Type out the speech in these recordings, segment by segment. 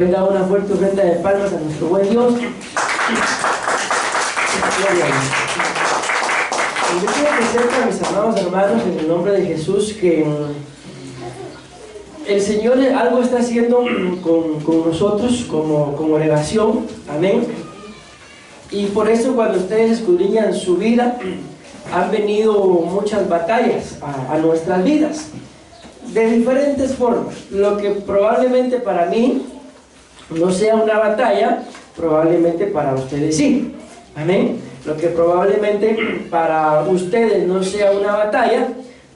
Da una fuerte ofrenda de palmas a nuestro buen Dios. Yo quiero que sepan, mis amados hermanos, en el nombre de Jesús, que el Señor algo está haciendo con nosotros como congregación. Amén. Y por eso, cuando ustedes escudriñan su vida, han venido muchas batallas a nuestras vidas de diferentes formas. Lo que probablemente para mí no sea una batalla, probablemente para ustedes sí. Amén. Lo que probablemente para ustedes no sea una batalla,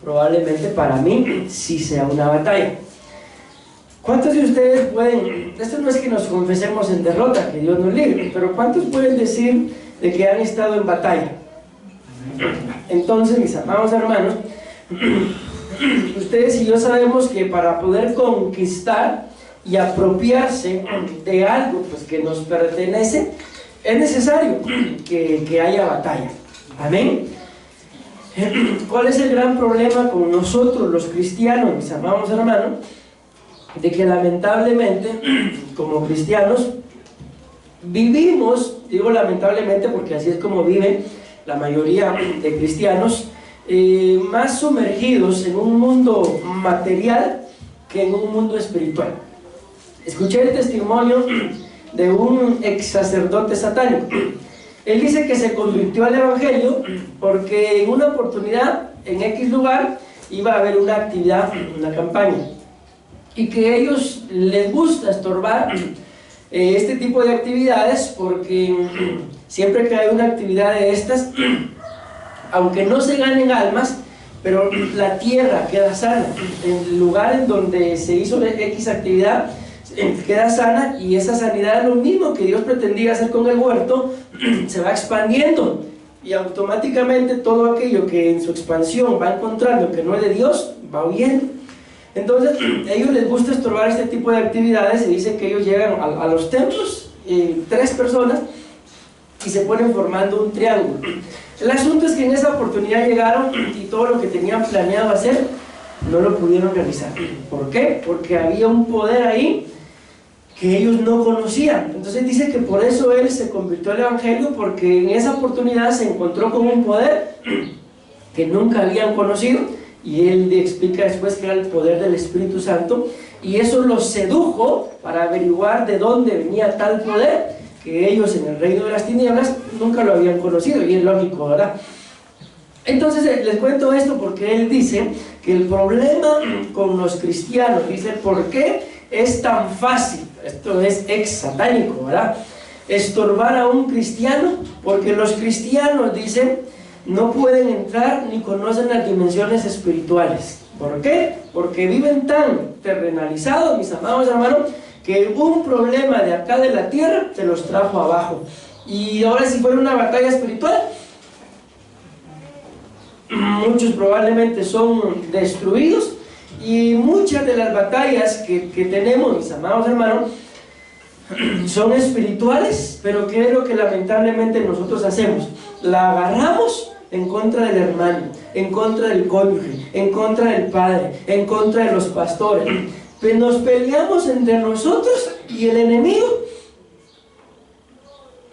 probablemente para mí sí sea una batalla. ¿Cuántos de ustedes pueden, esto no es que nos confesemos en derrota, que Dios nos libre, pero cuántos pueden decir de que han estado en batalla? Entonces, mis amados hermanos, ustedes y yo sabemos que para poder conquistar y apropiarse de algo pues, que nos pertenece, es necesario que haya batalla. Amén. ¿Cuál es el gran problema con nosotros los cristianos, mis amados hermanos? De que lamentablemente como cristianos vivimos, digo lamentablemente porque así es como viven la mayoría de cristianos, más sumergidos en un mundo material que en un mundo espiritual. Escuché el testimonio de un ex sacerdote satánico. Él dice que se convirtió al evangelio porque en una oportunidad, en X lugar, iba a haber una actividad, una campaña, y que a ellos les gusta estorbar este tipo de actividades porque siempre que hay una actividad de estas, aunque no se ganen almas, pero la tierra queda sana. El lugar en donde se hizo X actividad queda sana, y esa sanidad es lo mismo que Dios pretendía hacer con el huerto, se va expandiendo, y automáticamente todo aquello que en su expansión va encontrando que no es de Dios, va huyendo. Entonces, a ellos les gusta estorbar este tipo de actividades. Se dice que ellos llegan a los templos, 3 personas, y se ponen formando un triángulo. El asunto es que en esa oportunidad llegaron y todo lo que tenían planeado hacer no lo pudieron realizar. ¿Por qué? Porque había un poder ahí que ellos no conocían. Entonces dice que por eso él se convirtió al evangelio, porque en esa oportunidad se encontró con un poder que nunca habían conocido, y él explica después que era el poder del Espíritu Santo, y eso los sedujo para averiguar de dónde venía tal poder, que ellos en el reino de las tinieblas nunca lo habían conocido, y es lógico, ¿verdad? Entonces les cuento esto porque él dice que el problema con los cristianos, dice, ¿por qué es tan fácil? Esto es ex satánico, ¿verdad? Estorbar a un cristiano, porque los cristianos, dicen, no pueden entrar ni conocen las dimensiones espirituales. ¿Por qué? Porque viven tan terrenalizados, mis amados hermanos, que un problema de acá de la tierra se los trajo abajo. Y ahora, si fuera una batalla espiritual, muchos probablemente son destruidos, y muchas de las batallas que tenemos, mis amados hermanos, son espirituales. Pero ¿qué es lo que lamentablemente nosotros hacemos? La agarramos en contra del hermano, en contra del cónyuge, en contra del padre, en contra de los pastores. Pues nos peleamos entre nosotros y el enemigo.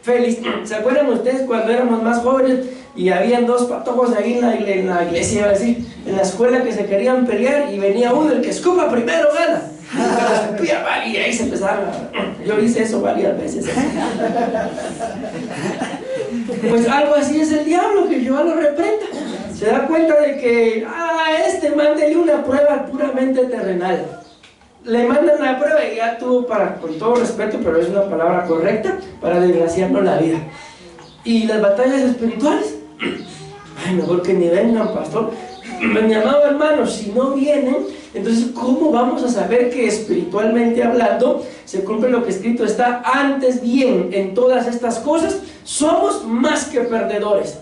Feliz. ¿Se acuerdan ustedes cuando éramos más jóvenes y habían 2 patojos ahí en la iglesia, iba a decir, en la escuela, que se querían pelear, y venía uno, el que escupa primero gana? Y ahí se empezaron yo hice eso varias veces. Pues algo así es el diablo, que yo lo reprenda. Se da cuenta de que mándele una prueba puramente terrenal. Le mandan la prueba y ya tuvo, con todo respeto, pero es una palabra correcta, para desgraciarnos la vida. Y las batallas espirituales, mejor que ni vengan, pastor. Mi amado hermano, si no vienen, entonces ¿cómo vamos a saber que espiritualmente hablando se cumple lo que escrito está? Antes bien, en todas estas cosas somos más que perdedores.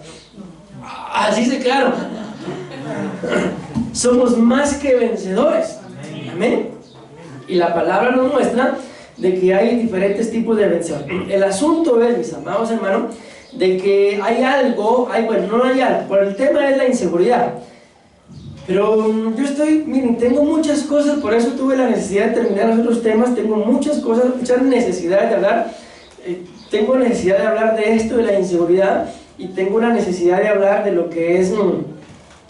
Así de claro. Somos más que vencedores. Amén. Y la palabra nos muestra de que hay diferentes tipos de vencedores. El asunto es, mis amados hermanos, de que hay algo, no hay algo, pero el tema es la inseguridad. Pero yo miren, tengo muchas cosas, por eso tuve la necesidad de terminar los otros temas, tengo muchas cosas, muchas necesidades de hablar. Tengo necesidad de hablar de esto, de la inseguridad, y tengo una necesidad de hablar de lo que es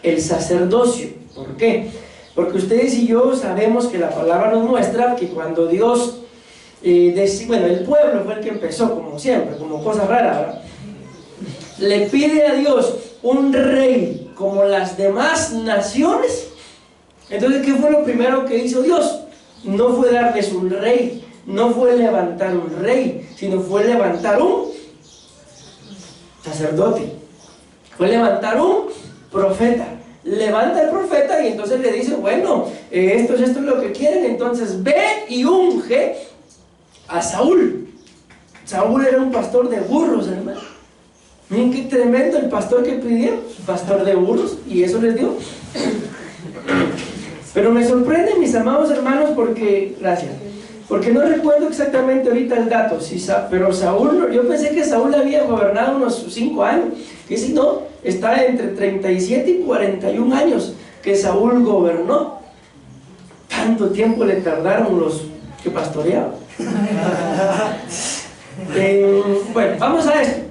el sacerdocio. ¿Por qué? Porque ustedes y yo sabemos que la palabra nos muestra que cuando Dios, bueno, el pueblo fue el que empezó, como siempre, como cosa rara, ¿verdad? Le pide a Dios un rey como las demás naciones. Entonces, ¿qué fue lo primero que hizo Dios? No fue darles un rey, no fue levantar un rey, sino fue levantar un sacerdote, fue levantar un profeta. Levanta el profeta y entonces le dice, bueno, esto es lo que quieren, entonces ve y unge a Saúl. Saúl era un pastor de burros, hermano. Miren qué tremendo el pastor que pidieron, pastor de burros, y eso les dio. Pero me sorprende, mis amados hermanos, porque, gracias, porque no recuerdo exactamente ahorita el dato, pero Saúl, yo pensé que Saúl había gobernado unos 5 años, y si no, está entre 37 y 41 años que Saúl gobernó. Tanto tiempo le tardaron los que pastoreaban. Bueno, vamos a esto.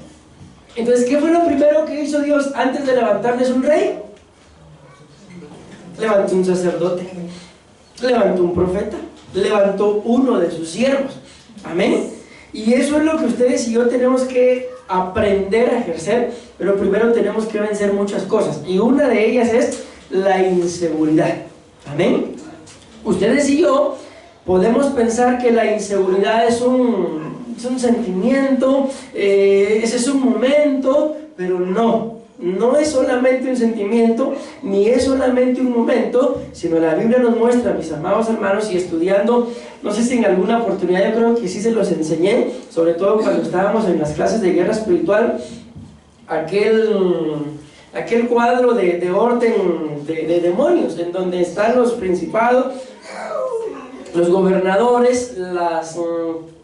Entonces, ¿qué fue lo primero que hizo Dios antes de levantarles un rey? Levantó un sacerdote, levantó un profeta, levantó uno de sus siervos. Amén. Y eso es lo que ustedes y yo tenemos que aprender a ejercer, pero primero tenemos que vencer muchas cosas, y una de ellas es la inseguridad. Amén. Ustedes y yo podemos pensar que la inseguridad es un sentimiento, ese es un momento, pero no es solamente un sentimiento, ni es solamente un momento, sino la Biblia nos muestra, mis amados hermanos, y estudiando, no sé si en alguna oportunidad, yo creo que sí se los enseñé, sobre todo cuando estábamos en las clases de guerra espiritual, aquel cuadro de orden de demonios, en donde están los principados, los gobernadores, las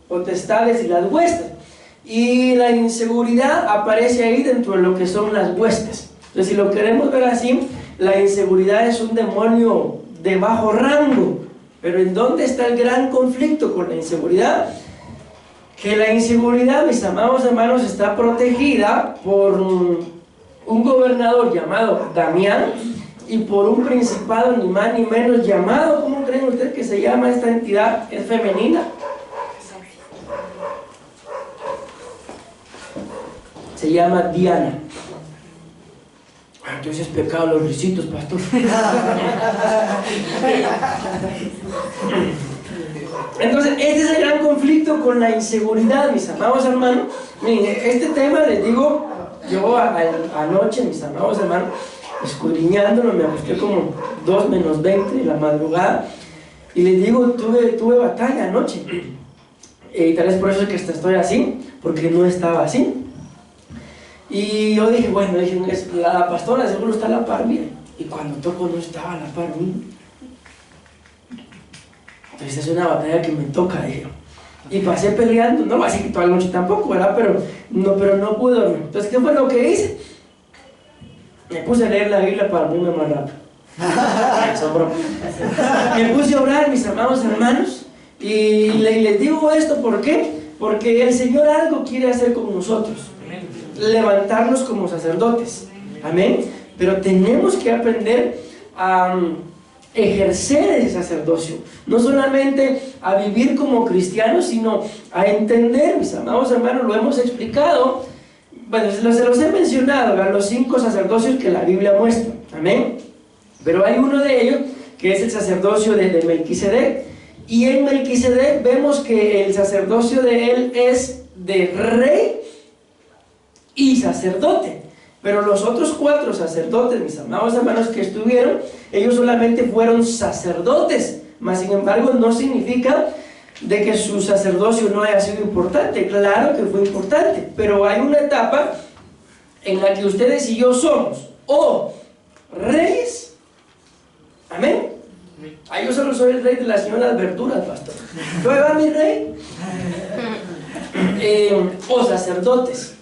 potestades y las huestes. Y la inseguridad aparece ahí dentro de lo que son las huestes. Entonces, si lo queremos ver así, la inseguridad es un demonio de bajo rango. Pero ¿en dónde está el gran conflicto con la inseguridad? Que la inseguridad, mis amados hermanos, está protegida por un gobernador llamado Damián y por un principado ni más ni menos llamado, ¿cómo creen ustedes que se llama esta entidad? Es femenina. Se llama Diana. Entonces es pecado los risitos, pastor. Entonces este es el gran conflicto con la inseguridad, mis amados hermanos. Miren, este tema les digo, yo anoche, mis amados hermanos, escudriñándolo, me acosté como 2 menos 20 de la madrugada, y les digo, tuve batalla anoche, y tal vez por eso es que estoy así, porque no estaba así. Y yo dije, bueno, la pastora seguro está a la par mía, y cuando toco no estaba a la par mía. Entonces es una batalla que me toca, dije. Y pasé peleando, no así que toda la noche tampoco, ¿verdad? Pero no pude dormir. Entonces, ¿qué fue lo que hice? Me puse a leer la Biblia para dormirme más rápido. Me puse a orar, mis amados hermanos, y les digo esto, ¿por qué? Porque el Señor algo quiere hacer con nosotros. Levantarnos como sacerdotes. Amén. Pero tenemos que aprender a ejercer ese sacerdocio, no solamente a vivir como cristianos, sino a entender, mis amados hermanos, lo hemos explicado, bueno, se los he mencionado, ¿verdad? Los 5 sacerdocios que la Biblia muestra. Amén. Pero hay uno de ellos que es el sacerdocio de Melquisedec, y en Melquisedec vemos que el sacerdocio de él es de rey y sacerdote. Pero los otros 4 sacerdotes, mis amados hermanos, que estuvieron, ellos solamente fueron sacerdotes, mas sin embargo no significa de que su sacerdocio no haya sido importante. Claro que fue importante, pero hay una etapa en la que ustedes y yo somos o reyes, amén. Yo solo soy el rey de la señora de las verduras, pastor. ¿Yo va mi rey? O sacerdotes,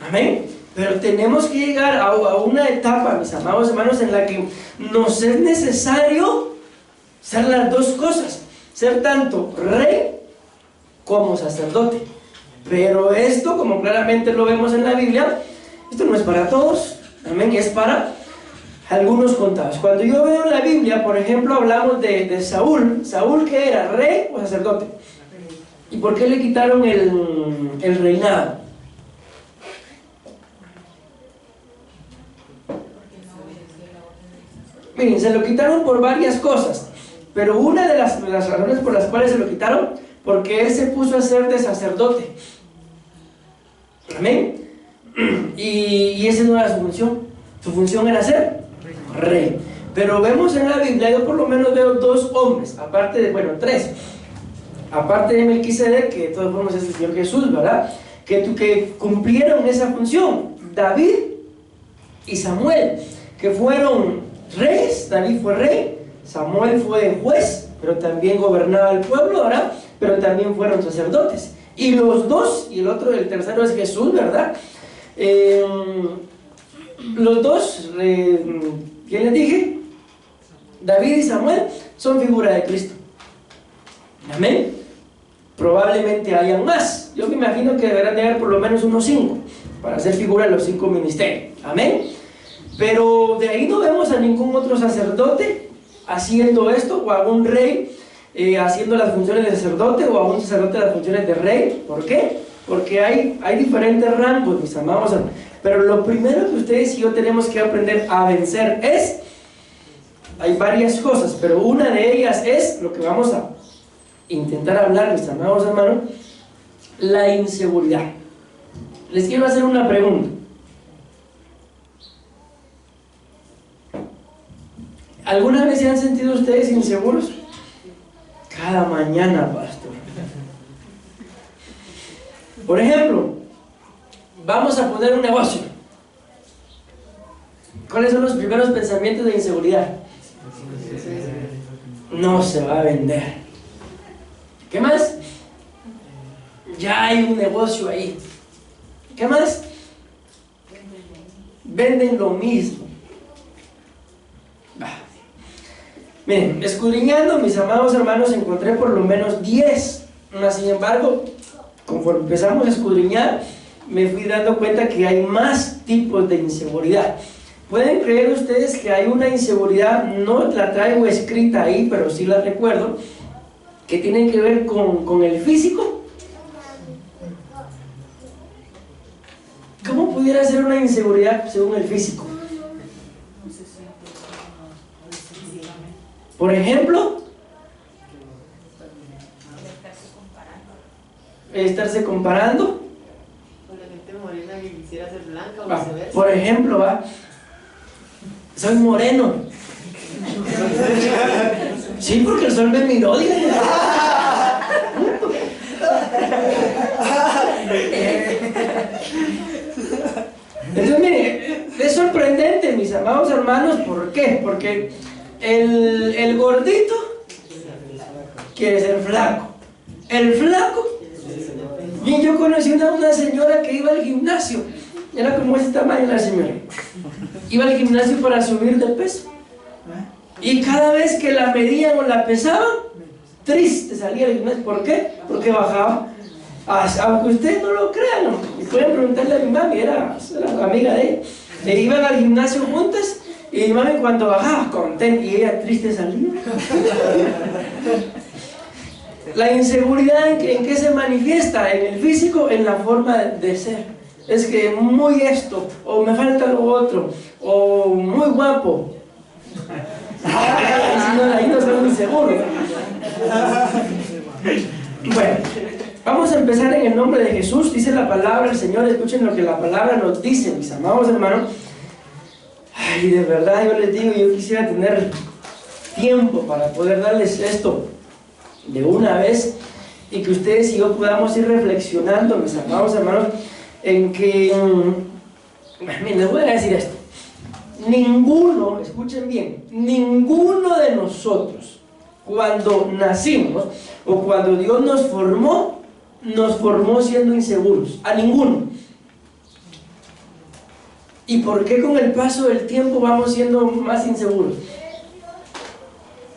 amén. Pero tenemos que llegar a una etapa, mis amados hermanos, en la que nos es necesario ser las dos cosas, ser tanto rey como sacerdote. Pero esto, como claramente lo vemos en la Biblia, esto no es para todos, amén, es para algunos contados. Cuando yo veo en la Biblia, por ejemplo, hablamos de Saúl. ¿Saúl qué era? ¿Rey o sacerdote? ¿Y por qué le quitaron el reinado? Miren, se lo quitaron por varias cosas, pero una de las razones por las cuales se lo quitaron, porque él se puso a ser de sacerdote. Amén. Y esa no era su función. Su función era ser rey. Pero vemos en la Biblia, yo por lo menos veo dos hombres, aparte de, bueno, tres, aparte de Melquisedec, que de todas formas es el Señor Jesús, ¿verdad? Que cumplieron esa función. David y Samuel, que fueron reyes. David fue rey, Samuel fue juez, pero también gobernaba el pueblo, ¿verdad? Pero también fueron sacerdotes. Y los dos, y el tercero es Jesús, ¿verdad? Los dos, ¿quién les dije? David y Samuel son figura de Cristo. Amén. Probablemente hayan más. Yo me imagino que deberán de haber por lo menos unos 5 para hacer figura de los 5 ministerios. Amén. Pero de ahí no vemos a ningún otro sacerdote haciendo esto, o a un rey haciendo las funciones de sacerdote, o a un sacerdote las funciones de rey. ¿Por qué? Porque hay diferentes rangos, mis amados. Pero lo primero que ustedes y yo tenemos que aprender a vencer hay varias cosas, pero una de ellas es lo que vamos a intentar hablar, mis amados hermanos, la inseguridad. Les quiero hacer una pregunta. ¿Alguna vez se han sentido ustedes inseguros? Cada mañana, pastor. Por ejemplo, vamos a poner un negocio. ¿Cuáles son los primeros pensamientos de inseguridad? No se va a vender. ¿Qué más? Ya hay un negocio ahí. ¿Qué más? Venden lo mismo. Miren, escudriñando, mis amados hermanos, encontré por lo menos 10. Sin embargo, conforme empezamos a escudriñar, me fui dando cuenta que hay más tipos de inseguridad. ¿Pueden creer ustedes que hay una inseguridad? No la traigo escrita ahí, pero sí la recuerdo, que tiene que ver con el físico. ¿Cómo pudiera ser una inseguridad según el físico? Por ejemplo, estarse comparando. Con la gente morena que quisiera ser blanca o viceversa. Por ejemplo, soy moreno. Sí, porque el sol me miró. Entonces, mire, es sorprendente, mis amados hermanos. ¿Por qué? Porque el gordito quiere ser flaco. El flaco. Y yo conocí una señora que iba al gimnasio. Era como este tamaño la señora. Iba al gimnasio para subir de peso. Y cada vez que la medían o la pesaban, triste salía del gimnasio. ¿Por qué? Porque bajaba. Aunque ustedes no lo crean, y pueden preguntarle a mi mami, era amiga de ella. E iban al gimnasio juntas. Y mi mami cuando bajaba contenta y ella triste salía. La inseguridad ¿en qué se manifiesta? En el físico, en la forma de ser. Es que muy esto, o me falta lo otro, o muy guapo. Ahí no son inseguros. Bueno, vamos a empezar en el nombre de Jesús. Dice la palabra del Señor. Escuchen lo que la palabra nos dice, mis amados hermanos. Ay, de verdad yo les digo, yo quisiera tener tiempo para poder darles esto de una vez y que ustedes y yo podamos ir reflexionando, mis amados hermanos, en que, miren, les voy a decir esto. Ninguno, escuchen bien, ninguno de nosotros, cuando nacimos o cuando Dios nos formó siendo inseguros. A ninguno. ¿Y por qué con el paso del tiempo vamos siendo más inseguros?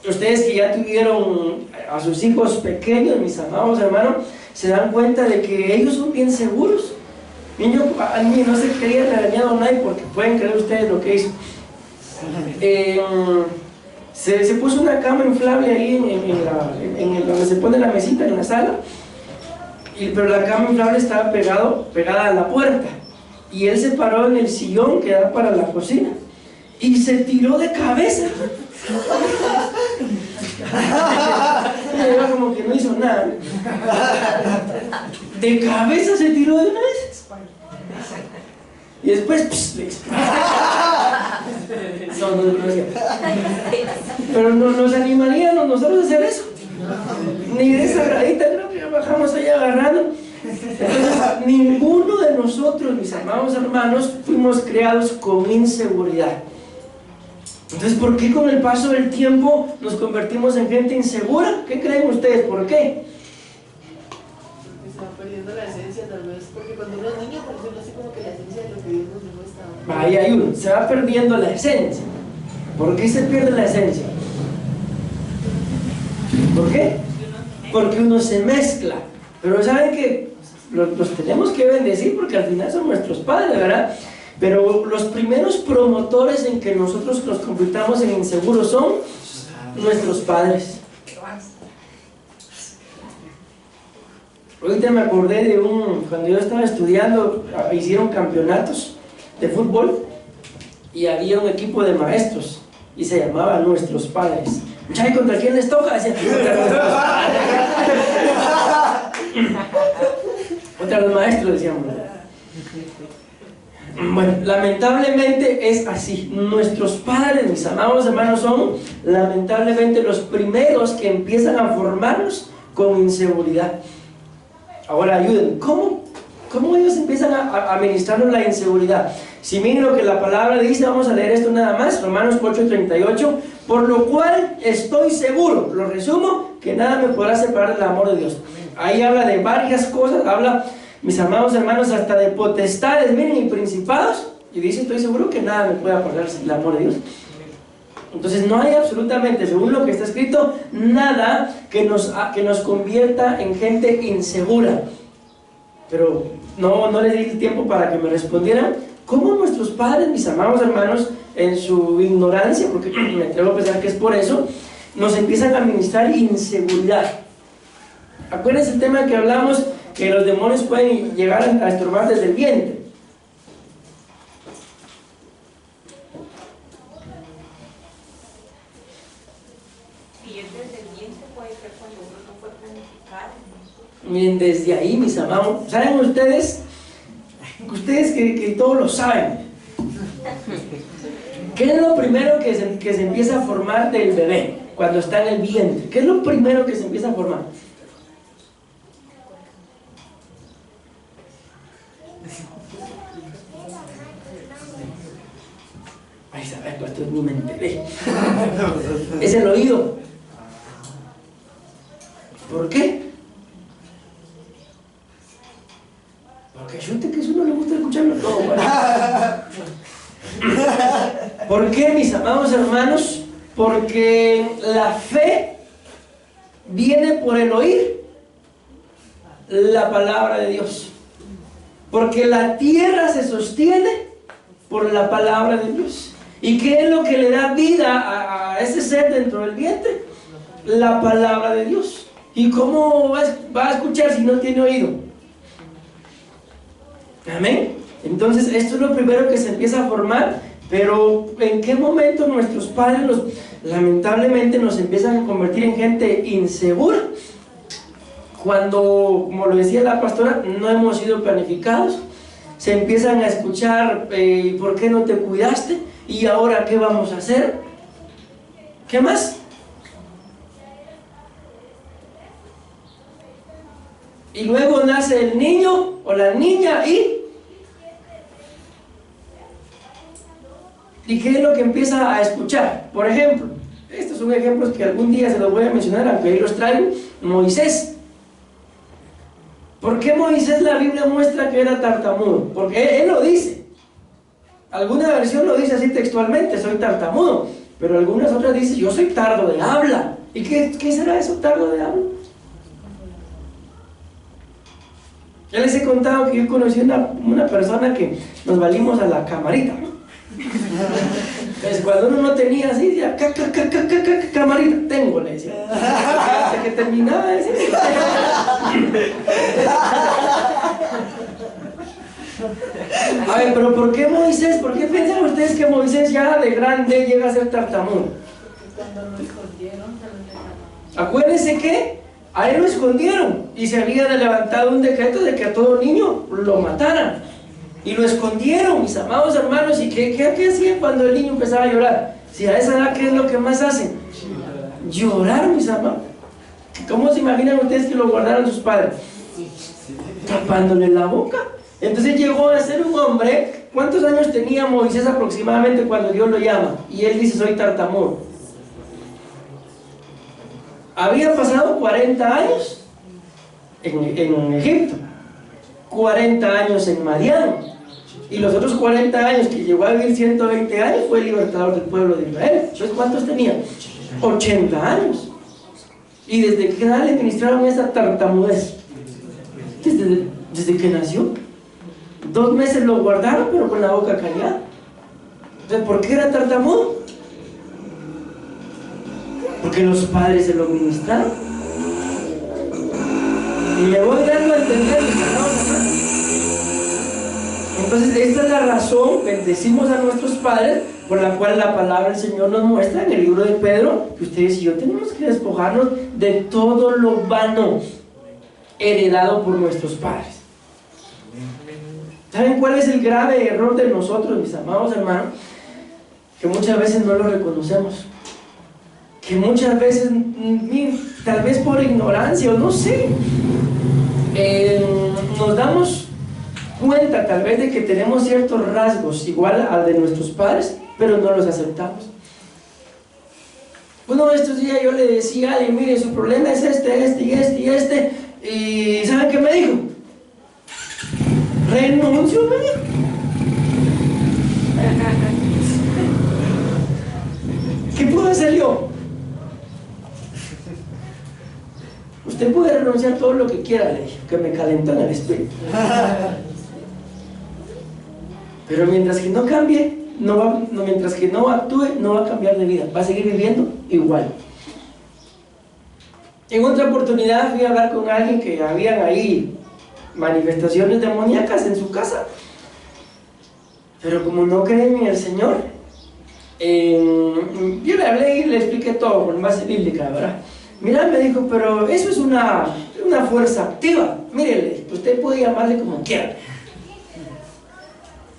Ustedes que ya tuvieron a sus hijos pequeños, mis amados hermanos, se dan cuenta de que ellos son bien seguros. Niño, a mí no se quería regañar a nadie porque pueden creer ustedes lo que hizo. Se puso una cama inflable ahí donde se pone la mesita en la sala, pero la cama inflable estaba pegada a la puerta, y él se paró en el sillón que da para la cocina y se tiró de cabeza. Como que no hizo nada. De cabeza se tiró de una vez. Y después le explotó. Pero no nos animaríamos nosotros a hacer eso. Ni de esa gradita, creo que bajamos allá agarrando. Entonces, ninguno de nosotros, mis amados hermanos, fuimos creados con inseguridad. Entonces, ¿por qué con el paso del tiempo nos convertimos en gente insegura? ¿Qué creen ustedes? ¿Por qué? Porque se va perdiendo la esencia, tal vez. Porque cuando uno es niño, por eso no sé como que la esencia de lo que Dios nos dejó está. Ahí hay uno, se va perdiendo la esencia. ¿Por qué se pierde la esencia? ¿Por qué? Porque uno se mezcla. Pero ¿saben qué? Los tenemos que bendecir porque al final son nuestros padres, ¿verdad? Pero los primeros promotores en que nosotros nos convirtamos en inseguros son nuestros padres. Ahorita me acordé de cuando yo estaba estudiando, hicieron campeonatos de fútbol y había un equipo de maestros y se llamaba Nuestros Padres. ¿Y contra quién les toca? Decía, contra los maestros, decíamos. Bueno, lamentablemente es así. Nuestros padres, mis amados hermanos, son lamentablemente los primeros que empiezan a formarnos con inseguridad. Ahora ayuden, ¿cómo ellos empiezan a administrarnos la inseguridad? Si miren lo que la palabra dice, vamos a leer esto nada más, Romanos 8:38, por lo cual estoy seguro, lo resumo, que nada me podrá separar del amor de Dios. Ahí habla de varias cosas, habla, mis amados hermanos, hasta de potestades, miren, y principados, y dice, estoy seguro que nada me puede apartar del amor de Dios. Entonces no hay absolutamente, según lo que está escrito, nada que nos convierta en gente insegura. Pero no les di el tiempo para que me respondieran. ¿Cómo nuestros padres, mis amados hermanos, en su ignorancia, porque me atrevo a pensar que es por eso, nos empiezan a administrar inseguridad? Acuérdense el tema que hablamos, que los demonios pueden llegar a estorbar desde el vientre. Y es desde el vientre, puede ser cuando uno no fue planificado. Miren, desde ahí, mis amados, ¿saben ustedes que todos lo saben? ¿Qué es lo primero que se empieza a formar del bebé cuando está en el vientre? ¿Qué es lo primero que se empieza a formar? Ay, sabes, pastor, ni me enteré. Es el oído. ¿Por qué? Porque chute que a uno le gusta escucharlo todo. Bueno. ¿Por qué, mis amados hermanos? Porque la fe viene por el oír la palabra de Dios. Porque la tierra se sostiene por la palabra de Dios. ¿Y qué es lo que le da vida a ese ser dentro del vientre? La palabra de Dios. ¿Y cómo va a escuchar si no tiene oído? Amén. Entonces esto es lo primero que se empieza a formar. Pero ¿en qué momento nuestros padres lamentablemente nos empiezan a convertir en gente insegura? Cuando, como lo decía la pastora, no hemos sido planificados. Se empiezan a escuchar, ¿por qué no te cuidaste? ¿Y ahora qué vamos a hacer? ¿Qué más? Y luego nace el niño o la niña ¿y qué es lo que empieza a escuchar? Por ejemplo, estos son ejemplos que algún día se los voy a mencionar, aunque ahí los traigo. Moisés. ¿Por qué Moisés la Biblia muestra que era tartamudo? Porque él lo dice. Alguna versión lo dice así textualmente, soy tartamudo, pero algunas otras dicen, yo soy tardo de habla. ¿Y qué será eso, tardo de habla? Ya les he contado que yo conocí una persona que nos valimos a la camarita, ¿no? Entonces, cuando uno no tenía así, decía, camarita, tengo, le decía. Hasta que terminaba de decir. A ver, pero ¿por qué Moisés? ¿Por qué piensan ustedes que Moisés ya de grande llega a ser tartamudo? Cuando lo escondieron, se lo entregaron. Acuérdense que a él lo escondieron y se había levantado un decreto de que a todo niño lo mataran. Y lo escondieron, mis amados hermanos. ¿Y qué hacían cuando el niño empezaba a llorar? Si a esa edad, ¿qué es lo que más hacen? Llorar, mis amados. ¿Cómo se imaginan ustedes que lo guardaron sus padres? Tapándole la boca. Entonces llegó a ser un hombre. ¿Cuántos años tenía Moisés aproximadamente cuando Dios lo llama? Y él dice, soy tartamudo. Había pasado 40 años en Egipto, 40 años en Madián, y los otros 40 años que llegó a vivir 120 años fue el libertador del pueblo de Israel. Entonces, ¿cuántos tenía? 80 años. ¿Y desde qué edad le ministraron esa tartamudez? Desde que nació. 2 meses lo guardaron, pero con la boca callada. Entonces, ¿por qué era tartamudo? Porque los padres se lo ministraron. Y me voy dando a entender, mis hermanos, hermanos. Entonces, esta es la razón, bendecimos a nuestros padres, por la cual la palabra del Señor nos muestra en el libro de Pedro, que ustedes y yo tenemos que despojarnos de todo lo vano heredado por nuestros padres. ¿Saben cuál es el grave error de nosotros, mis amados hermanos? Que muchas veces no lo reconocemos. Que muchas veces, tal vez por ignorancia o no sé, nos damos cuenta tal vez de que tenemos ciertos rasgos igual al de nuestros padres, pero no los aceptamos. Uno de estos días yo le decía a alguien, mire, su problema es este y este, y ¿saben qué me dijo? Renuncio, me dijo. ¿Qué puedo hacer yo? Usted puede renunciar todo lo que quiera, le dije, que me calentan el espíritu. Pero mientras que no cambie, mientras que no actúe, no va a cambiar de vida, va a seguir viviendo igual. En otra oportunidad fui a hablar con alguien que habían ahí manifestaciones demoníacas en su casa, pero como no creen en el Señor, yo le hablé y le expliqué todo con base bíblica, ¿verdad? Mira, me dijo, pero eso es una fuerza activa. Mírele, usted puede llamarle como quiera.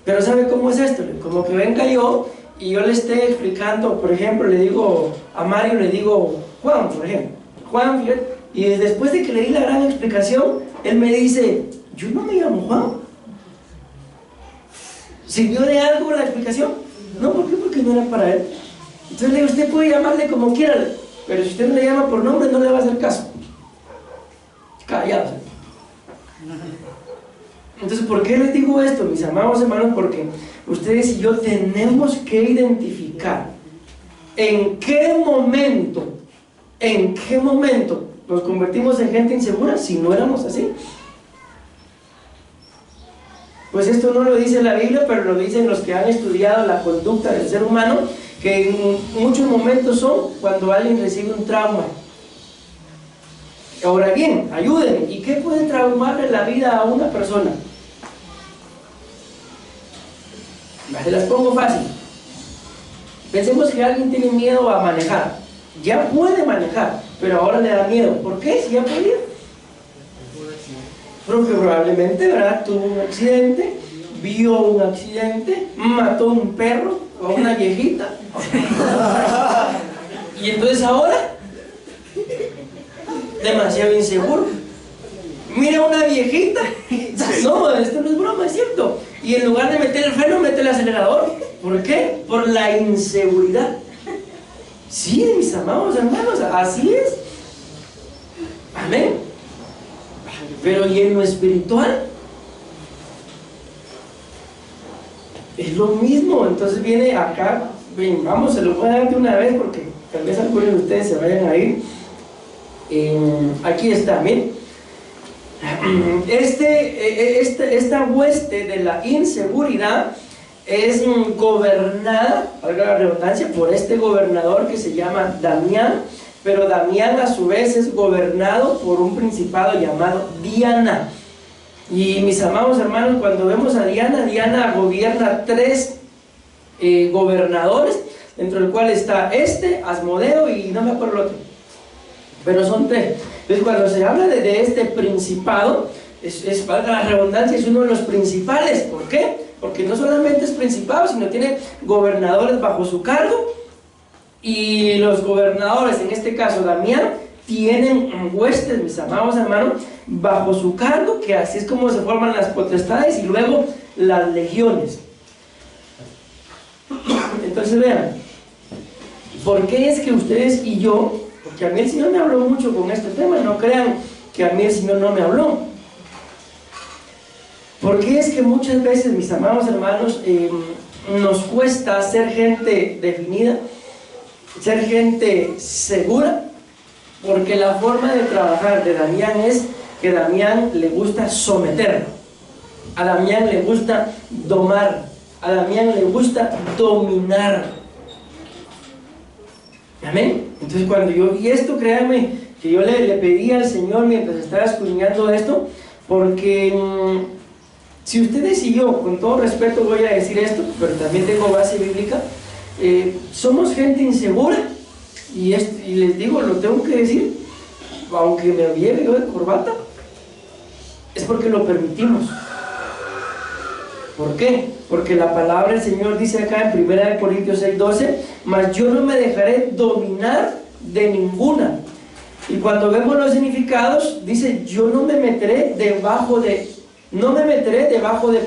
Pero ¿sabe cómo es esto? Como que venga yo y yo le esté explicando, por ejemplo, le digo a Mario, le digo Juan, por ejemplo. Juan, fíjate, y después de que le di la gran explicación, él me dice, yo no me llamo Juan. ¿Sirvió de algo la explicación? No, ¿por qué? Porque no era para él. Entonces le digo, usted puede llamarle como quiera, pero si usted no le llama por nombre, no le va a hacer caso. Callados. Entonces, ¿por qué les digo esto, mis amados hermanos? Porque ustedes y yo tenemos que identificar en qué momento nos convertimos en gente insegura si no éramos así. Pues esto no lo dice la Biblia, pero lo dicen los que han estudiado la conducta del ser humano, que en muchos momentos son cuando alguien recibe un trauma. Ahora bien, ayúdenme, ¿y qué puede traumarle la vida a una persona? Se las pongo fácil. Pensemos que alguien tiene miedo a manejar. Ya puede manejar, pero ahora le da miedo. ¿Por qué? Si ya podía. Porque probablemente, ¿verdad?, tuvo un accidente, vio un accidente, mató a un perro o a una viejita. Y entonces ahora, demasiado inseguro. Mira a una viejita. No, esto no es broma, es cierto. Y en lugar de meter el freno, mete el acelerador. ¿Por qué? Por la inseguridad. Sí, mis amados hermanos, así es. Amén. Pero ¿y en lo espiritual? Es lo mismo. Entonces viene acá, bien, vamos, se lo voy a dar de una vez porque tal vez algunos de ustedes se vayan a ir. Aquí está, miren. Esta hueste de la inseguridad es gobernada, valga la redundancia, por este gobernador que se llama Damián, pero Damián a su vez es gobernado por un principado llamado Diana. Y mis amados hermanos, cuando vemos a Diana, Diana gobierna 3 gobernadores, dentro del cual está Asmodeo y no me acuerdo el otro, pero son 3. Entonces cuando se habla de este principado, valga la redundancia, es uno de los principales. ¿Por qué? Porque no solamente es principado, sino tiene gobernadores bajo su cargo, y los gobernadores, en este caso Damián, tienen huestes, mis amados hermanos, bajo su cargo, que así es como se forman las potestades y luego las legiones. Entonces vean, ¿por qué es que ustedes y yo, porque a mí el Señor me habló mucho con este tema, no crean que a mí el Señor no me habló? ¿Por qué es que muchas veces, mis amados hermanos, nos cuesta ser gente definida, ser gente segura? Porque la forma de trabajar de Damián es que a Damián le gusta someter, a Damián le gusta domar, a Damián le gusta dominar. Amén. Entonces cuando yo vi esto, créanme que yo le pedí al Señor mientras estaba escudriñando esto, porque si ustedes y yo, con todo respeto voy a decir esto, pero también tengo base bíblica, somos gente insegura, y les digo, lo tengo que decir, aunque me lleve yo de corbata, es porque lo permitimos. ¿Por qué? Porque la palabra del Señor dice acá en 1 Corintios 6:12, mas yo no me dejaré dominar de ninguna. Y cuando vemos los significados, dice, yo no me meteré debajo de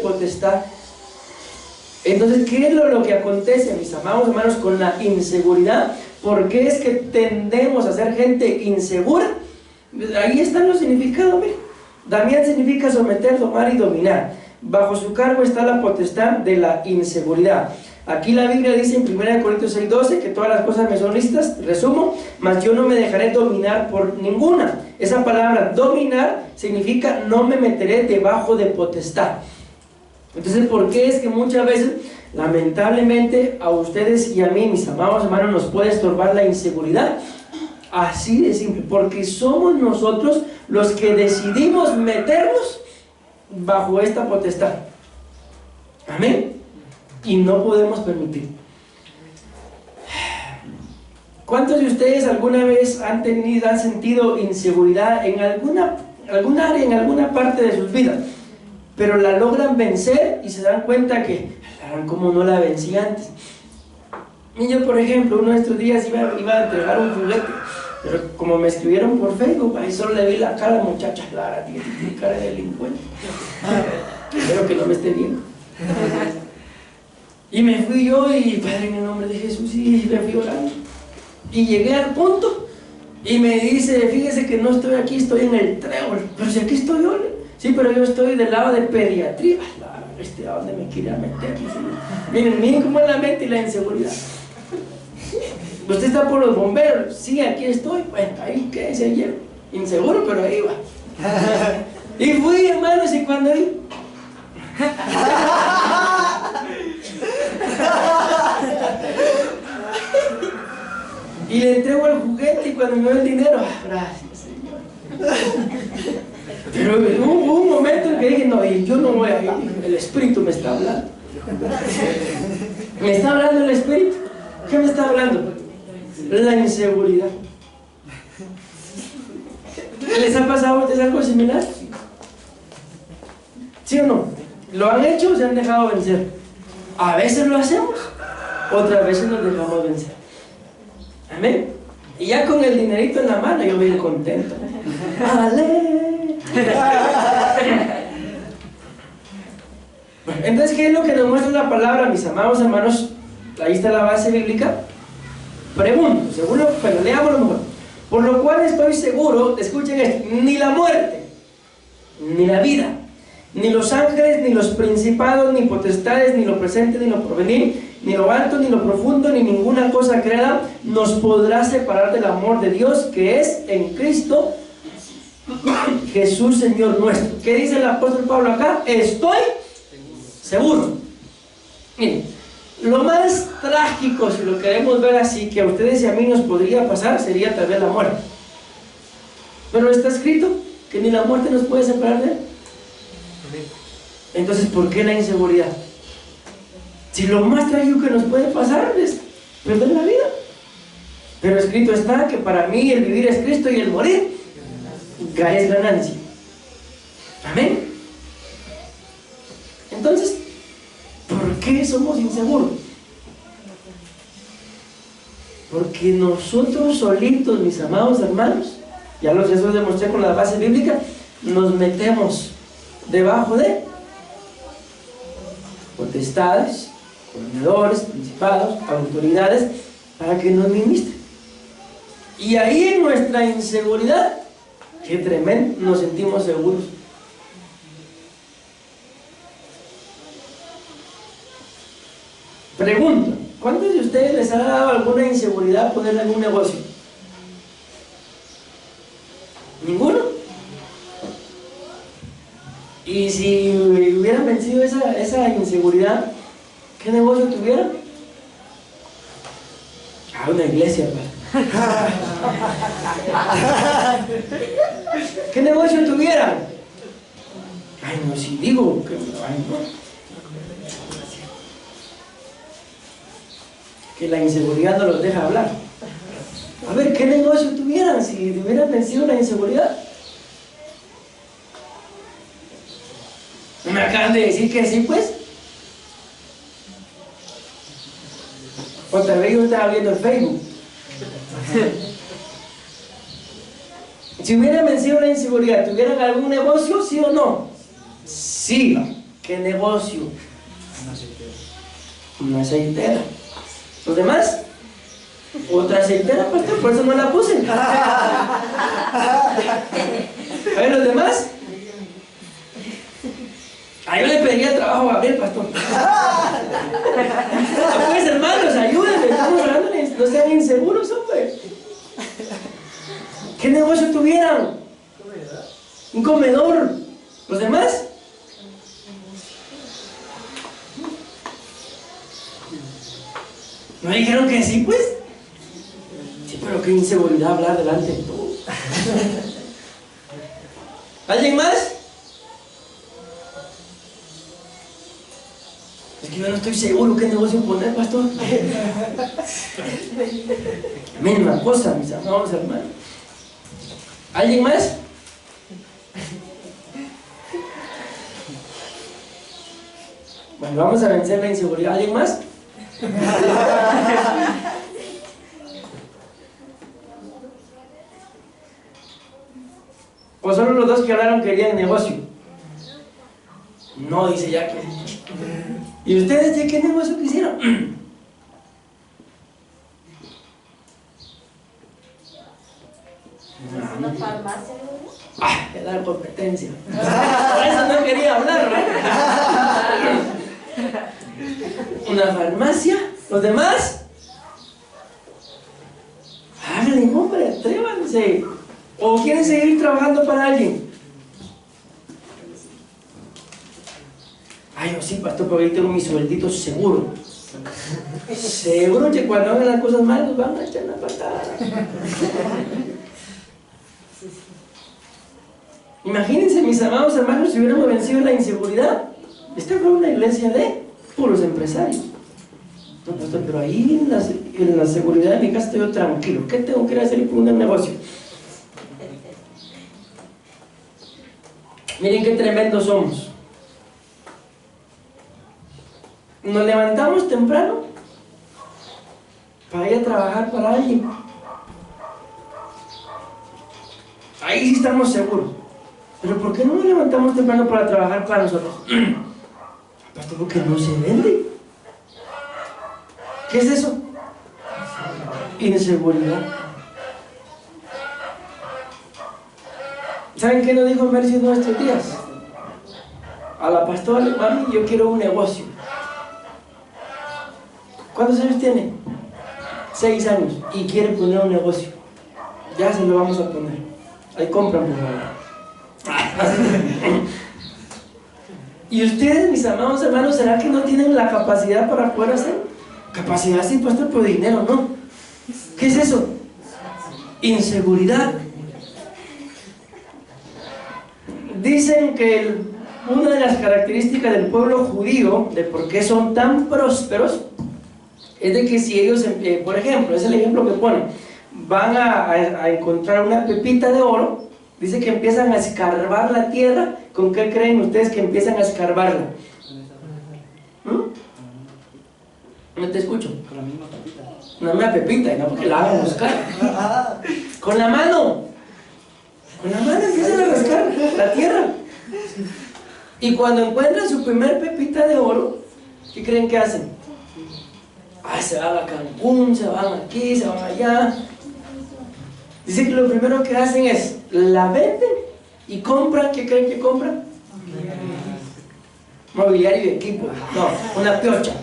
potestad. Entonces, ¿qué es lo que acontece, mis amados hermanos, con la inseguridad? ¿Por qué es que tendemos a ser gente insegura? Ahí están los significados. Mira. Damián significa someter, domar y dominar. Bajo su cargo está la potestad de la inseguridad. Aquí la Biblia dice en 1 Corintios 6:12 que todas las cosas me son lícitas, resumo, mas yo no me dejaré dominar por ninguna. Esa palabra dominar significa no me meteré debajo de potestad. Entonces, ¿por qué es que muchas veces, lamentablemente, a ustedes y a mí, mis amados hermanos, nos puede estorbar la inseguridad? Así de simple, porque somos nosotros los que decidimos meternos bajo esta potestad. Amén. Y no podemos permitir. ¿Cuántos de ustedes alguna vez han sentido inseguridad en alguna área, en alguna parte de sus vidas, pero la logran vencer y se dan cuenta que, como no la vencí antes? Y yo, por ejemplo, uno de estos días iba a entregar un juguete, pero como me escribieron por Facebook, ahí solo le vi la cara, muchacha, Clara, tiene cara de delincuente. Espero que no me esté viendo. Y me fui yo y, Padre, en el nombre de Jesús, y me fui orando. Y llegué al punto y me dice, fíjese que no estoy aquí, estoy en el trébol. Pero si aquí estoy yo, sí, pero yo estoy del lado de pediatría. ¿A dónde me quería meter? Miren cómo es la mente y la inseguridad. ¿Usted está por los bomberos? Sí, aquí estoy. Bueno, ahí quédese ayer. Inseguro, pero ahí va. Y fui, hermanos, y cuando ahí... y le entrego el juguete y cuando me dio el dinero, gracias, Señor. Pero hubo un momento en que dije, no, yo no voy a ir, el Espíritu me está hablando. Me está hablando el Espíritu. ¿Qué me está hablando? La inseguridad. ¿Les ha pasado a ustedes algo similar? ¿Sí o no? ¿Lo han hecho o se han dejado vencer? A veces lo hacemos, otras veces nos dejamos vencer. Amén. Y ya con el dinerito en la mano yo bien contento. ¡Ale! Bueno, entonces, ¿qué es lo que nos muestra la palabra, mis amados hermanos? Ahí está la base bíblica. Pregunto, seguro, pero leámoslo mejor. Por lo cual estoy seguro, escuchen esto, ni la muerte, ni la vida, Ni los ángeles, ni los principados, ni potestades, ni lo presente, ni lo porvenir, ni lo alto, ni lo profundo, ni ninguna cosa creada nos podrá separar del amor de Dios que es en Cristo Jesús, Señor nuestro. ¿Qué dice el apóstol Pablo acá? Estoy seguro. Miren, lo más trágico, si lo queremos ver así, que a ustedes y a mí nos podría pasar, sería tal vez la muerte. Pero está escrito que ni la muerte nos puede separar de Él. Entonces, ¿por qué la inseguridad? Si lo más trágico que nos puede pasar es perder la vida. Pero escrito está que para mí el vivir es Cristo y el morir es ganancia. Amén. Entonces, ¿por qué somos inseguros? Porque nosotros solitos, mis amados hermanos, ya eso demostré con la base bíblica, nos metemos debajo de potestades, gobernadores, principados, autoridades, para que nos ministren. Y ahí en nuestra inseguridad, qué tremendo, nos sentimos seguros. Pregunto, ¿cuántos de ustedes les ha dado alguna inseguridad poner algún negocio? ¿Ninguno? Y si hubieran vencido esa inseguridad, ¿qué negocio tuvieran? Una iglesia, ¿qué negocio tuvieran? Ay, no, si digo que ay, no. Que la inseguridad no los deja hablar. A ver, ¿qué negocio tuvieran si hubieran vencido la inseguridad? ¿No me acaban de decir que sí, pues? Otra vez yo estaba viendo el Facebook. Si hubieran vencido la inseguridad, ¿tuvieran algún negocio, sí o no? Sí. ¿Qué negocio? Una aceitera. ¿Los demás? Otra aceitera, pastor, por eso no la puse. A ver, ¿los demás? Yo le pediría trabajo a Gabriel, pastor. Pues hermanos, ayúdenme, estamos hablando, no sean inseguros, hombre. ¿Qué negocio tuvieran? Un comedor. ¿Los demás? ¿No dijeron que sí, pues? Sí, pero qué inseguridad hablar delante de todos. ¿Alguien más? Es que yo no estoy seguro qué negocio poner, pastor. Misma cosa, mis amados hermanos. ¿Alguien más? Bueno, vamos a vencer la inseguridad. ¿Alguien más? ¿O solo los dos que hablaron querían negocio? No, dice ya que. ¿Y ustedes de qué negocio quisieron? ¿Una farmacia? Que dar competencia. Por eso no quería hablar, ¿no? ¿Una farmacia? ¿Los demás? Háganle, hombre, atrévanse. ¿O quieren seguir trabajando para alguien? Ay, no, sí, pastor, pero ahí tengo mi sueldito seguro. Seguro que cuando hagan las cosas mal nos van a echar una patada. Imagínense, mis amados hermanos, si hubiéramos vencido la inseguridad. Esta fue una iglesia de puros empresarios. No, pastor, pero ahí en la seguridad de mi casa estoy yo tranquilo. ¿Qué tengo que ir a hacer por un negocio? Miren qué tremendos somos. Nos levantamos temprano para ir a trabajar para alguien. Ahí sí estamos seguros. Pero ¿por qué no nos levantamos temprano para trabajar para nosotros? Pastor, porque no se vende. ¿Qué es eso? Inseguridad. ¿Saben qué nos dijo Mercy en nuestros días? a la pastora, mami, yo quiero un negocio. ¿Cuántos años tiene? 6 años y quiere poner un negocio. Ya se lo vamos a poner. Ahí compran, por favor. ¿Y ustedes, mis amados hermanos, será que no tienen la capacidad para poder hacer? Capacidad sin pastor por dinero, ¿no? ¿Qué es eso? Inseguridad. Dicen que una de las características del pueblo judío, de por qué son tan prósperos, es de que si ellos, por ejemplo, es el ejemplo que ponen, van a encontrar una pepita de oro, dice que empiezan a escarbar la tierra. ¿Con qué creen ustedes que empiezan a escarbarla? No te escucho. Con la misma pepita. Una misma pepita, y no porque la hagan buscar. Con la mano. Con la mano empiezan a rascar la tierra. Y cuando encuentran su primer pepita de oro, ¿qué creen que hacen? Se van a Cancún, se van aquí, se van allá. Dice que lo primero que hacen es la venden y compran. ¿Qué creen que compran? Mobiliario y equipo. No, una piocha.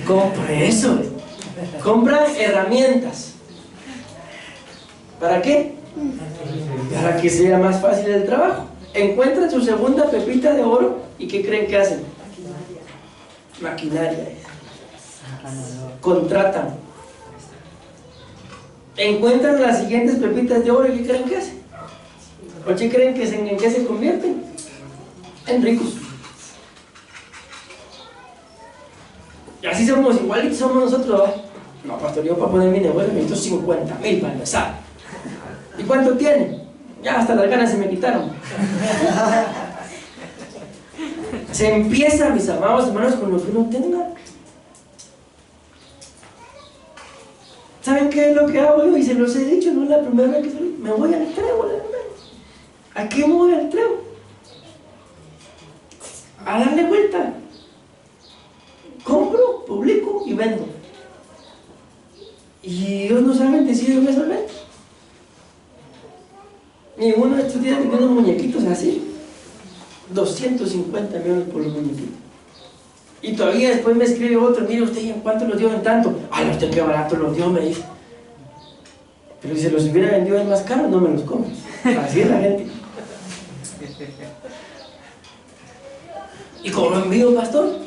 Compra eso. Compran herramientas. ¿Para qué? Para que sea más fácil el trabajo. Encuentran su segunda pepita de oro y ¿qué creen que hacen? Maquinaria. Contratan. Encuentran las siguientes pepitas de oro y ¿qué creen que hacen? ¿O qué creen que en qué se convierten? En ricos. Y así somos, igualitos somos nosotros, ¿verdad? No, pastor, yo para poner mi negocio necesito 50,000 para empezar. ¿Y cuánto tiene? Ya hasta las ganas se me quitaron. Se empieza, mis amados hermanos, con lo que uno tenga. ¿Saben qué es lo que hago yo? Y se los he dicho, no es la primera vez que salí. Me voy al trébol, hermano. ¿A qué me voy al trébol? A darle vuelta. Compro, publico y vendo. Y ellos no saben decir en esa venta. Y uno de estos días tenía unos muñequitos así. 250 millones por los muñequitos. Y todavía después me escribe otro, mire usted, ¿en cuánto los dio en tanto? Ay, usted qué barato los dio, me dice. Pero si se los hubiera vendido en más caro, no me los como. Así es la gente. ¿Y cómo envío, pastor?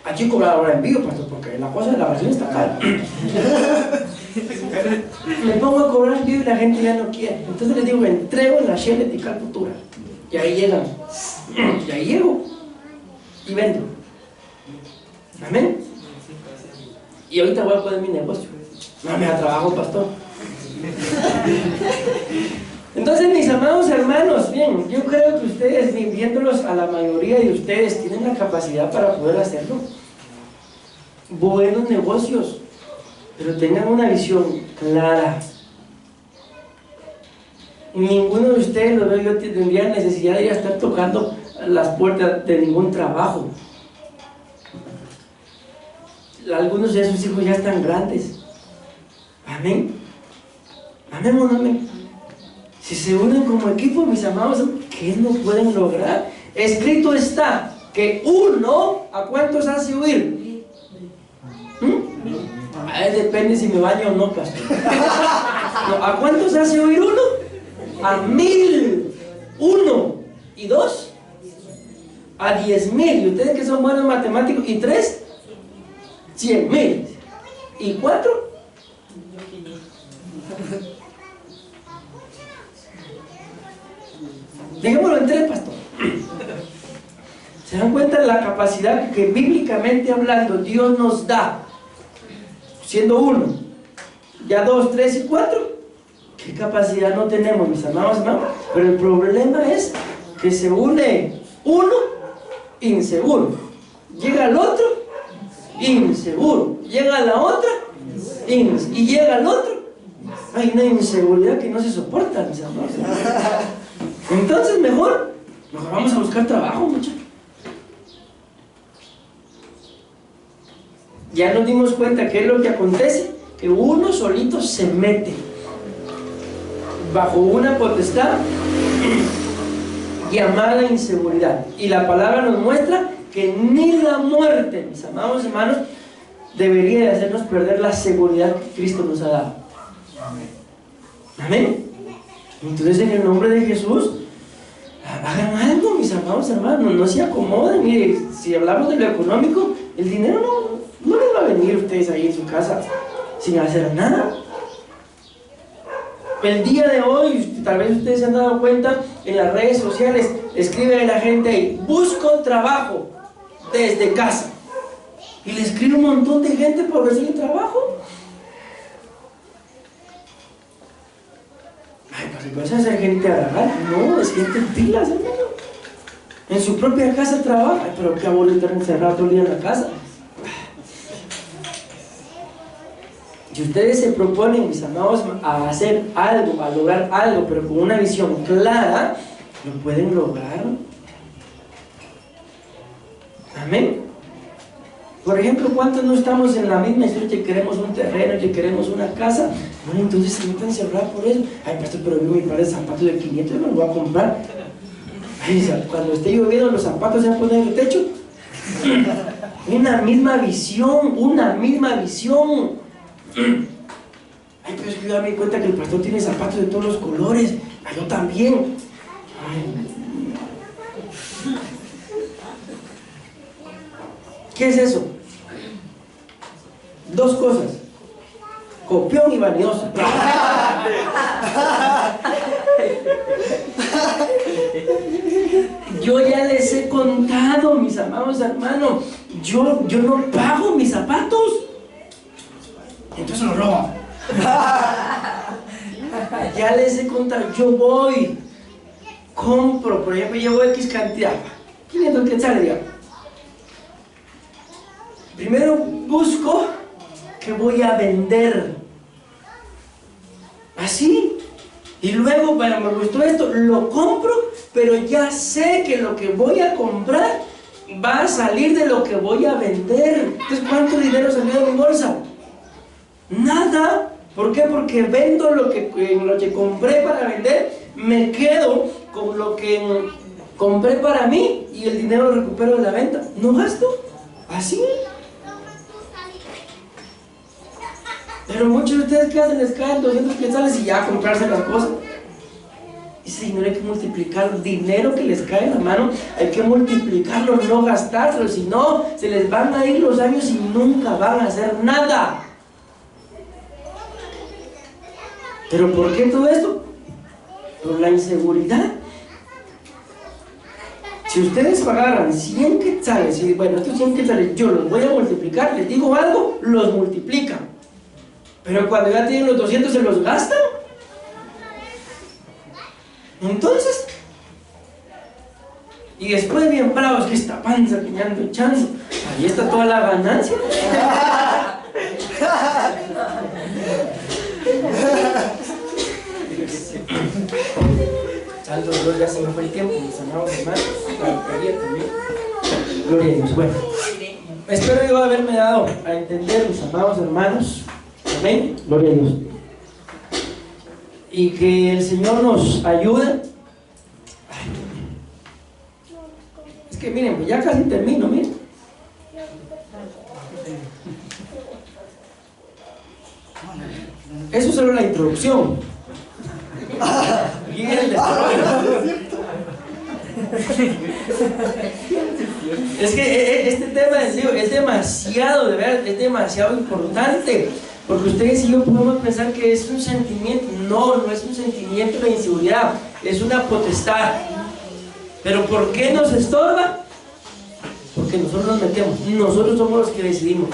Aquí cobrar ahora envío, pastor, porque la cosa de la oración está cara. Me pongo a cobrar envío y la gente ya no quiere. Entonces les digo, me entrego en la Shell Etical Futura. Y ahí llegan. Y ahí llego. Y vendo. Amén. Y ahorita voy a poner mi negocio. No me da trabajo, pastor. Entonces, mis amados hermanos, bien, yo creo que ustedes, viéndolos a la mayoría de ustedes, tienen la capacidad para poder hacerlo. Buenos negocios, pero tengan una visión clara. Ninguno de ustedes, lo veo yo, tendría necesidad de ir a estar tocando las puertas de ningún trabajo. Algunos de sus hijos ya están grandes. Amén. Amén o no amén. Si se unen como equipo, mis amados, ¿qué no pueden lograr? Escrito está que uno, ¿a cuántos hace huir? Depende si me baño o no, pastor. No, ¿a cuántos hace huir uno? A 1,000. 1 y 2 a 10,000. ¿Y ustedes que son buenos matemáticos? ¿Y 3? 100,000. ¿Y 4? Dejémoslo en 3, pastor. ¿Se dan cuenta de la capacidad que bíblicamente hablando Dios nos da? Siendo 1, ya 2, 3 y 4. ¿Qué capacidad no tenemos, mis amados hermanos? Pero el problema es que se une uno inseguro. Llega el otro inseguro. Llega la otra y llega el otro. Hay una inseguridad que no se soporta, mis amados hermanos. Entonces mejor vamos a buscar trabajo, muchachos. Ya nos dimos cuenta que es lo que acontece, que uno solito se mete. bajo una potestad llamada inseguridad. Y la palabra nos muestra que ni la muerte, mis amados hermanos, debería de hacernos perder la seguridad que Cristo nos ha dado. Amén. Entonces, en el nombre de Jesús, hagan algo, mis amados hermanos, no se acomoden. Mire, si hablamos de lo económico, el dinero no les va a venir a ustedes ahí en su casa sin hacer nada. El día de hoy, tal vez ustedes se han dado cuenta, en las redes sociales escribe la gente ahí: busco trabajo desde casa, y le escribe un montón de gente por recibir trabajo. Ay, pues si vas a ser gente arrogante, no, es gente pilas, hermano. En su propia casa trabaja. Ay, pero qué aburrido estar encerrado todo el día en la casa. Si ustedes se proponen, mis amados, a hacer algo, a lograr algo, pero con una visión clara, lo pueden lograr. Amén. Por ejemplo, ¿cuántos no estamos en la misma historia que queremos un terreno, que queremos una casa? Bueno, entonces se metan cerrar por eso. Ay, pastor, pero vi mi par de zapatos de 500, me los voy a comprar. Ay, cuando esté lloviendo, los zapatos se van a poner en el techo. Una misma visión, una misma visión. Ay, pero es que yo me di cuenta que el pastor tiene zapatos de todos los colores. Ay, yo también. Ay. ¿Qué es eso? Dos cosas: copión y vanidoso. Yo ya les he contado, mis amados hermanos, yo no pago mis zapatos, entonces los robo. Ya les he contado, yo voy, compro, por ejemplo, llevo X cantidad, 500 quetzales, digamos. Primero busco que voy a vender, así, y luego, bueno, me gustó esto, lo compro, pero ya sé que lo que voy a comprar va a salir de lo que voy a vender. Entonces, ¿cuánto dinero salió de mi bolsa? Nada. ¿Por qué? Porque vendo lo que compré para vender, me quedo con lo que compré para mí y el dinero lo recupero de la venta. No gasto, así. Pero muchos de ustedes, ¿qué hacen? Les caen 200 quetzales y ya a comprarse las cosas. Ese dinero hay que multiplicarlo. El dinero que les cae en la mano hay que multiplicarlo, no gastárselo. Si no, se les van a ir los años y nunca van a hacer nada. ¿Pero por qué todo esto? Por la inseguridad. Si ustedes pagaran 100 quetzales y bueno, estos 100 quetzales yo los voy a multiplicar, les digo algo, los multiplican. Pero cuando ya tienen los 200 se los gastan. Entonces, y después bien bravos, que esta panza que me ando echando, ahí está toda la ganancia. Santo Dios, ya se me fue el tiempo, mis amados hermanos. Gloria a Dios. Bueno, espero yo haberme dado a entender, mis amados hermanos. Amén. Gloria a Dios. Y que el Señor nos ayude. Es que miren, pues ya casi termino, miren. Eso es solo la introducción. Y el es que este tema es demasiado, de verdad, es demasiado importante. Porque ustedes y yo podemos pensar que es un sentimiento. No es un sentimiento de inseguridad, es una potestad. ¿Pero por qué nos estorba? Porque nosotros nos metemos, nosotros somos los que decidimos.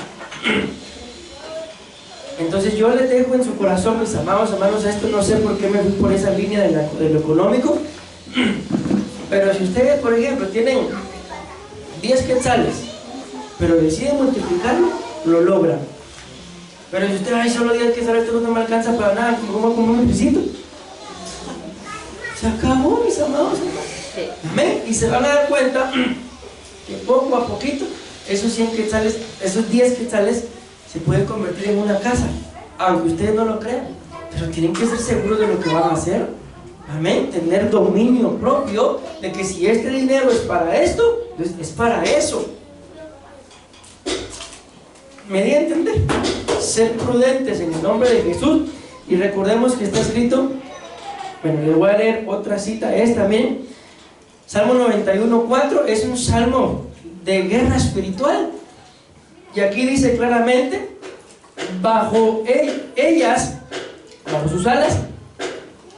Entonces yo les dejo en su corazón, mis amados hermanos, esto. No sé por qué me fui por esa línea de lo económico, pero si ustedes, por ejemplo, tienen 10 quetzales, pero deciden multiplicarlo, lo logran. Pero si usted, ay, solo 10 quetzales, esto no me alcanza para nada, ¿cómo comer un pisito? Se acabó, mis amados hermanos. Amén. Y se van a dar cuenta que poco a poquito esos 100 quetzales, esos 10 quetzales se pueden convertir en una casa, aunque ustedes no lo crean. pero tienen que ser seguros de lo que van a hacer. Amén. Tener dominio propio de que si este dinero es para esto, entonces es para eso. ¿Me di a entender? Ser prudentes en el nombre de Jesús. Y recordemos que está escrito, bueno, le voy a leer otra cita, es también Salmo 91:4, es un salmo de guerra espiritual. Y aquí dice claramente, bajo ellas, bajo sus alas,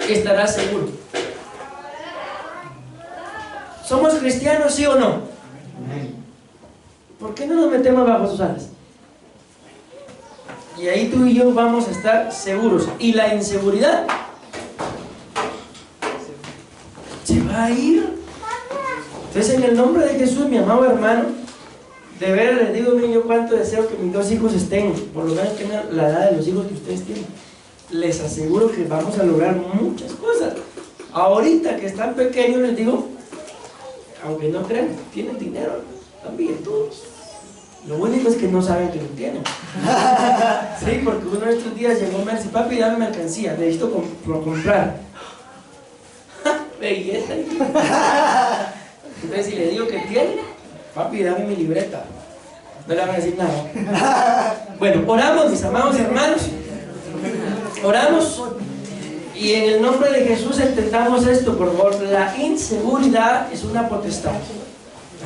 estarás seguro. ¿Somos cristianos, sí o no? ¿Por qué no nos metemos bajo sus alas? Y ahí tú y yo vamos a estar seguros. Y la inseguridad se va a ir. Entonces, en el nombre de Jesús, mi amado hermano, de veras les digo, yo cuánto deseo que mis 2 hijos estén, por lo menos tengan la edad de los hijos que ustedes tienen. Les aseguro que vamos a lograr muchas cosas. Ahorita que están pequeños, les digo, aunque no crean, tienen dinero, también todos. Lo único es que no saben que lo tienen. Sí, porque uno de estos días llegó y me dice, papi, dame mercancía, necesito comprar. Belleza. Entonces, si le digo que tiene, papi, dame mi libreta. No le van a decir nada. Bueno, oramos, mis amados hermanos. Oramos. Y en el nombre de Jesús entendamos esto, por favor. La inseguridad es una potestad.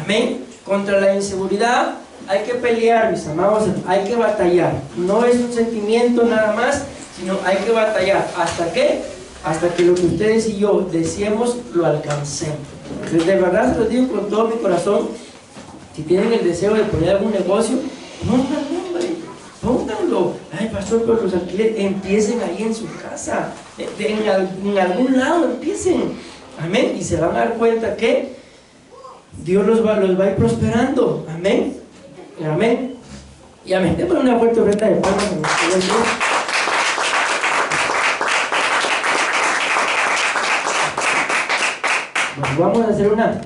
Amén. Contra la inseguridad hay que pelear, mis amados, hay que batallar. No es un sentimiento nada más, sino hay que batallar. ¿Hasta qué? Hasta que lo que ustedes y yo deseemos lo alcancemos. Entonces, de verdad se los digo con todo mi corazón, si tienen el deseo de poner algún negocio, pónganlo. Ay, pastor, pero los alquileres, empiecen ahí en su casa, en algún lado empiecen. Amén. Y se van a dar cuenta que Dios los va a ir prosperando. Amén. Amén. Y amén. Démosle una fuerte ofrenda de palmas a nuestro Dios. Bueno, vamos a hacer una